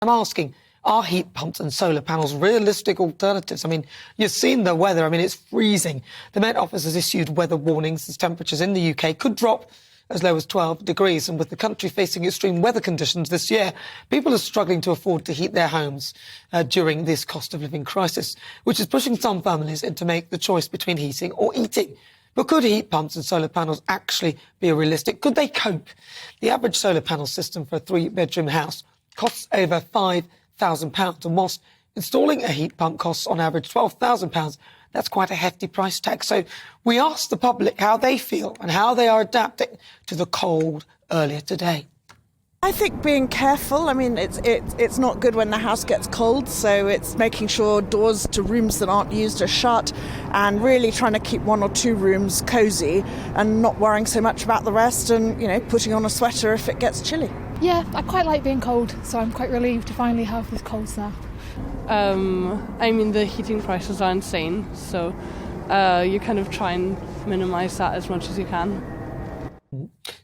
I'm asking, are heat pumps and solar panels realistic alternatives? I mean, you've seen the weather. I mean, it's freezing. The Met Office has issued weather warnings as temperatures in the UK could drop as low as 12 degrees. And with the country facing extreme weather conditions this year, people are struggling to afford to heat their homes during this cost of living crisis, which is pushing some families into make the choice between heating or eating. But could heat pumps and solar panels actually be realistic? Could they cope? The average solar panel system for a 3-bedroom house costs over £5,000, and whilst installing a heat pump costs on average £12,000, that's quite a hefty price tag. So we asked the public how they feel and how they are adapting to the cold earlier today. I think being careful. I mean, it's not good when the house gets cold, so it's making sure doors to rooms that aren't used are shut, and really trying to keep 1 or 2 rooms cosy and not worrying so much about the rest, and, you know, putting on a sweater if it gets chilly. Yeah, I quite like being cold, so I'm quite relieved to finally have this cold snap. I mean, the heating prices are insane, so you kind of try and minimise that as much as you can.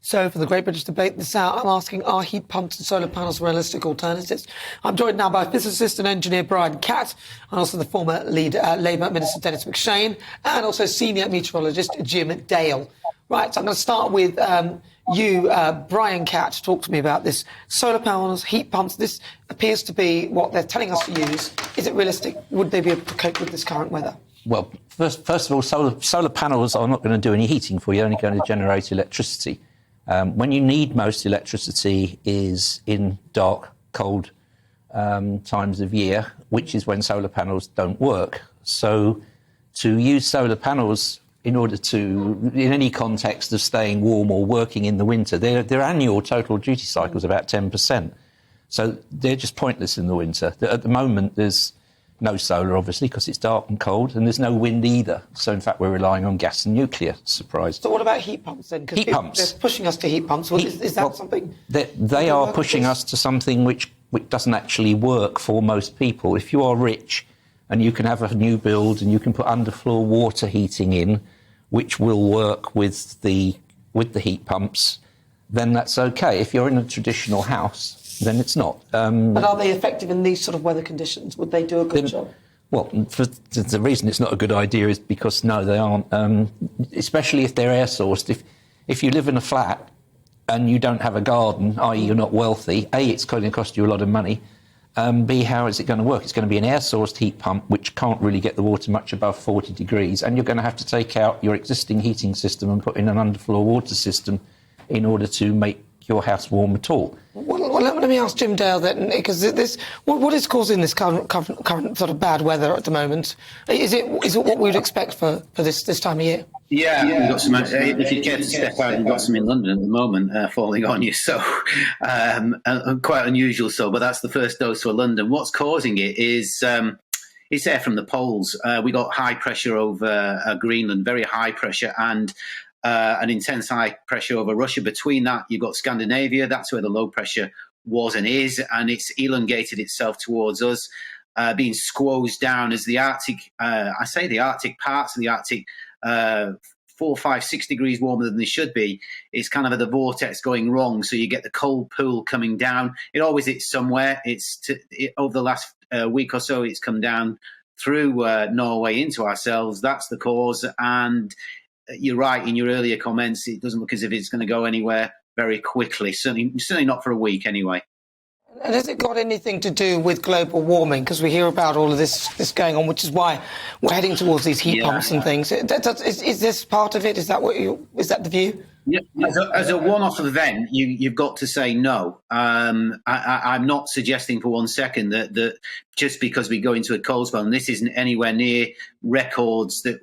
So for the Great British Debate this hour, I'm asking, are heat pumps and solar panels realistic alternatives? I'm joined now by physicist and engineer Brian Catt, and also the former Labour Minister Denis MacShane, and also senior meteorologist Jim Dale. Right, so I'm going to start with Brian Catt. Talk to me about this. Solar panels, heat pumps, this appears to be what they're telling us to use. Is it realistic? Would they be able to cope with this current weather? Well, first of all, solar panels are not going to do any heating for you, only going to generate electricity. When you need most electricity is in dark, cold times of year, which is when solar panels don't work. So to use solar panels in order to, in any context of staying warm or working in the winter, their annual total duty cycle is about 10%. So they're just pointless in the winter. At the moment, there's no solar, obviously, because it's dark and cold, and there's no wind either. So, in fact, we're relying on gas and nuclear. Surprise. So what about heat pumps, then? Heat pumps. They're pushing us to heat pumps. Well, is that something? They are pushing us to something which doesn't actually work for most people. If you are rich and you can have a new build and you can put underfloor water heating in, which will work with the heat pumps, then that's OK. If you're in a traditional house, then it's not. But are they effective in these sort of weather conditions? Would they do a good job? Well, the reason it's not a good idea is because, no, they aren't, especially if they're air sourced. If you live in a flat and you don't have a garden, i.e. you're not wealthy, A, it's going to cost you a lot of money, B, how is it going to work? It's going to be an air sourced heat pump which can't really get the water much above 40 degrees, and you're going to have to take out your existing heating system and put in an underfloor water system in order to make your house warm at all. Well, let me ask Jim Dale then, because what is causing this current sort of bad weather at the moment? Is it what we would expect for this time of year? Yeah, we've got some. If you care to step out, you've got some in London at the moment falling on you. So quite unusual. So, but that's the first dose for London. What's causing it is it's air from the poles. We got high pressure over Greenland, very high pressure, and an intense high pressure over Russia. Between that, you've got Scandinavia. That's where the low pressure was and is, and it's elongated itself towards us, being squozed down as the Arctic, I say the Arctic parts of the Arctic, 4, 5, 6 degrees warmer than they should be. It's kind of at the vortex going wrong, so you get the cold pool coming down. It always hits somewhere. Over the last week or so, it's come down through Norway into ourselves. That's the cause, and you're right in your earlier comments. It doesn't look as if it's going to go anywhere very quickly. Certainly not for a week anyway. And has it got anything to do with global warming? Because we hear about all of this going on, which is why we're heading towards these heat pumps and things. Is this part of it? Is that the view? Yeah, as a one-off event, you've got to say no. I'm not suggesting for 1 second that just because we go into a cold spell, and this isn't anywhere near records that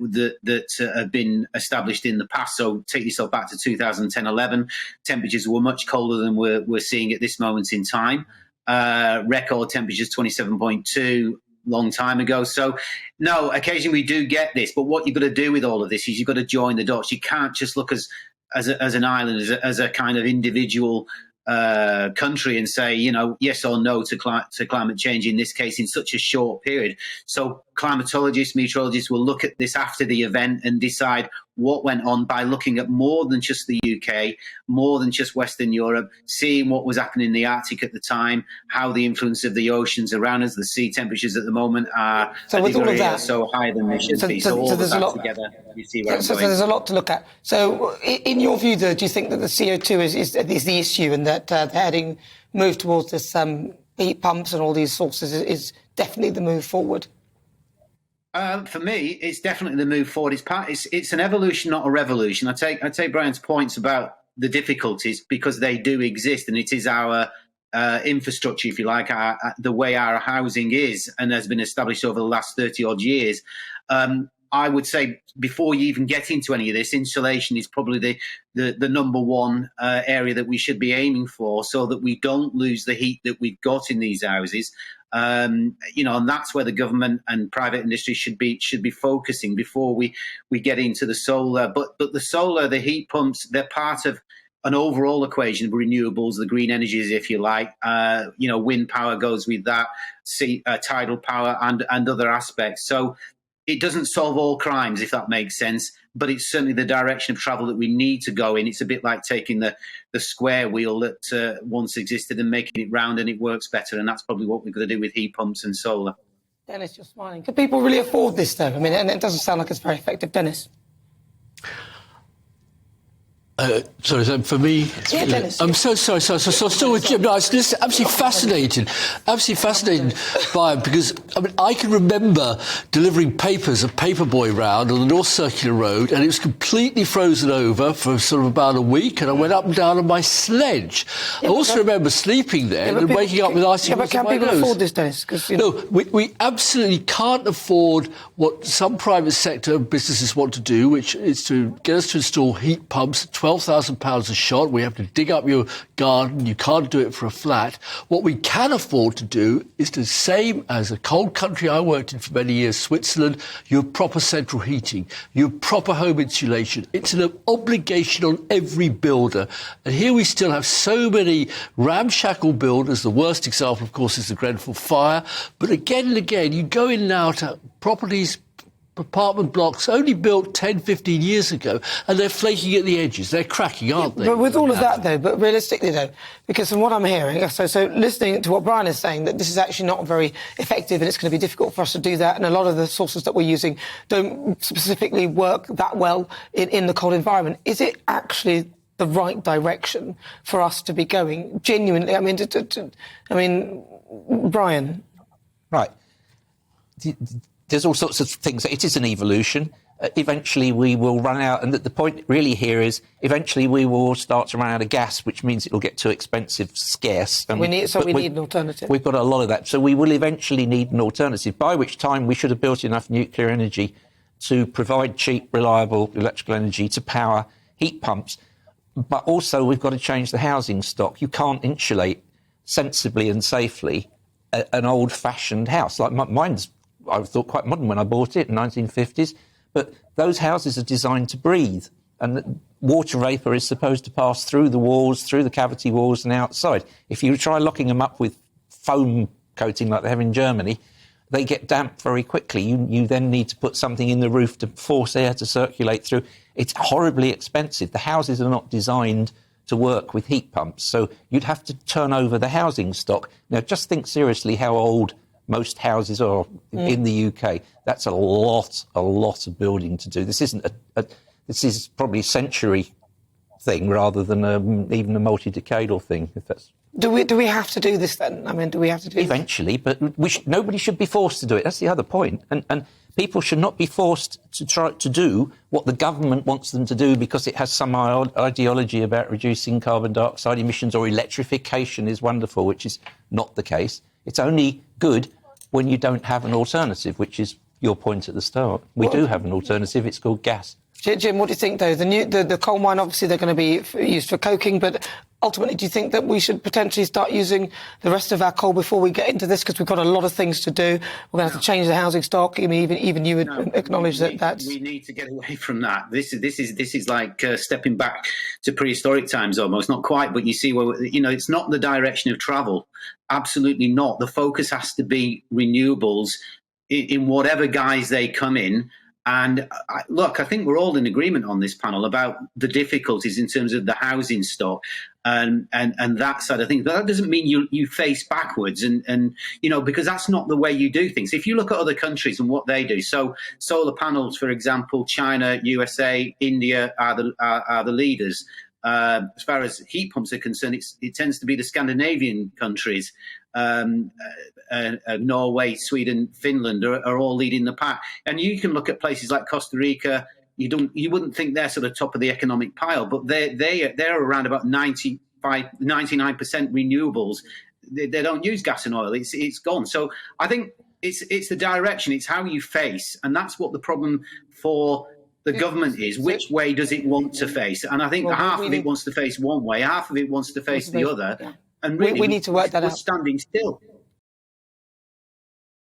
have been established in the past. So take yourself back to 2010-11. Temperatures were much colder than we're seeing at this moment in time. Record temperatures 27.2. long time ago. So, no, occasionally we do get this. But what you've got to do with all of this is you've got to join the dots. You can't just look as an island, as a kind of individual country and say, yes or no to climate change, in this case, in such a short period. So climatologists, meteorologists will look at this after the event and decide what went on by looking at more than just the UK, more than just Western Europe, seeing what was happening in the Arctic at the time, how the influence of the oceans around us, the sea temperatures at the moment are so with all of that, so high than they should be. So all of that together, you see where I'm going. So there's a lot to look at. So in your view, though, do you think that the CO2 is the issue and that the heading move towards this heat pumps and all these sources is definitely the move forward? For me, it's definitely the move forward. It's an evolution, not a revolution. I take Brian's points about the difficulties because they do exist, and it is our infrastructure, if you like, the way our housing is and has been established over the last 30 odd years. I would say before you even get into any of this, insulation is probably the number one area that we should be aiming for, so that we don't lose the heat that we've got in these houses. And that's where the government and private industry should be focusing before we get into the solar. But the solar, the heat pumps, they're part of an overall equation of renewables, the green energies, if you like. Wind power goes with that, tidal power, and other aspects. So it doesn't solve all crimes, if that makes sense, but it's certainly the direction of travel that we need to go in. It's a bit like taking the square wheel that once existed and making it round, and it works better, and that's probably what we're going to do with heat pumps and solar. Dennis, you're smiling. Can people really afford this, though? I mean, and it doesn't sound like it's very effective. Dennis? Sorry, for me, yeah, Dennis, I'm so sorry. So still with Jim. No, I was just absolutely fascinated by it, because I can remember delivering papers, a paperboy round on the North Circular Road, and it was completely frozen over for sort of about a week, and I went up and down on my sledge. I also remember sleeping there and waking up with icy water in my nose. Can people afford this, Dennis? No, we absolutely can't afford what some private sector businesses want to do, which is to get us to install heat pumps. £12,000 a shot. We have to dig up your garden. You can't do it for a flat. What we can afford to do is the same as a cold country I worked in for many years, Switzerland. You have proper central heating. You have proper home insulation. It's an obligation on every builder. And here we still have so many ramshackle builders. The worst example, of course, is the Grenfell fire. But again and again, you go in now to properties, apartment blocks only built 10, 15 years ago, and they're flaking at the edges. They're cracking, aren't they? But with all of that, though, but realistically, though, because from what I'm hearing, so listening to what Brian is saying, that this is actually not very effective and it's going to be difficult for us to do that, and a lot of the sources that we're using don't specifically work that well in the cold environment. Is it actually the right direction for us to be going? Genuinely, I mean, Brian? Right. There's all sorts of things. It is an evolution. Eventually we will run out, and the point really here is eventually we will start to run out of gas, which means it will get too expensive, scarce. And we need an alternative. We've got a lot of that. So we will eventually need an alternative, by which time we should have built enough nuclear energy to provide cheap, reliable electrical energy to power heat pumps. But also we've got to change the housing stock. You can't insulate sensibly and safely an old-fashioned house. Like mine's, I thought, quite modern when I bought it in the 1950s. But those houses are designed to breathe, and water vapour is supposed to pass through the walls, through the cavity walls and outside. If you try locking them up with foam coating like they have in Germany, they get damp very quickly. You then need to put something in the roof to force air to circulate through. It's horribly expensive. The houses are not designed to work with heat pumps, so you'd have to turn over the housing stock. Now, just think seriously how old most houses are in the UK. That's a lot of building to do. This isn't this is probably a century thing rather than even a multi-decadal thing. If that's do we have to do this then? I mean, do we have to do eventually? But nobody should be forced to do it. That's the other point. And people should not be forced to try to do what the government wants them to do because it has some ideology about reducing carbon dioxide emissions or electrification is wonderful, which is not the case. It's only good when you don't have an alternative, which is your point at the start. We do have an alternative. It's called gas. Jim, what do you think, though? The coal mine, obviously, they're going to be used for coking, but ultimately, do you think that we should potentially start using the rest of our coal before we get into this? Because we've got a lot of things to do. We're going to have to change the housing stock. I mean, even you would acknowledge that's... We need to get away from that. This is like stepping back to prehistoric times almost. Not quite, but you see where, it's not the direction of travel. Absolutely not. The focus has to be renewables in whatever guise they come in. And look, I think we're all in agreement on this panel about the difficulties in terms of the housing stock and that side of things. But that doesn't mean you face backwards and because that's not the way you do things. If you look at other countries and what they do, so solar panels, for example, China, USA, India are the leaders. As far as heat pumps are concerned, it tends to be the Scandinavian countries. Norway, Sweden, Finland are all leading the pack. And you can look at places like Costa Rica. You wouldn't think they're sort of top of the economic pile, but they're around about 99% renewables. They don't use gas and oil. It's gone. So I think it's the direction. It's how you face, and that's what the problem for the government is. Which way does it want to face? And I think half of it wants to face one way, half of it wants to face the other. Yeah. And really, we need to work that out. We're standing still.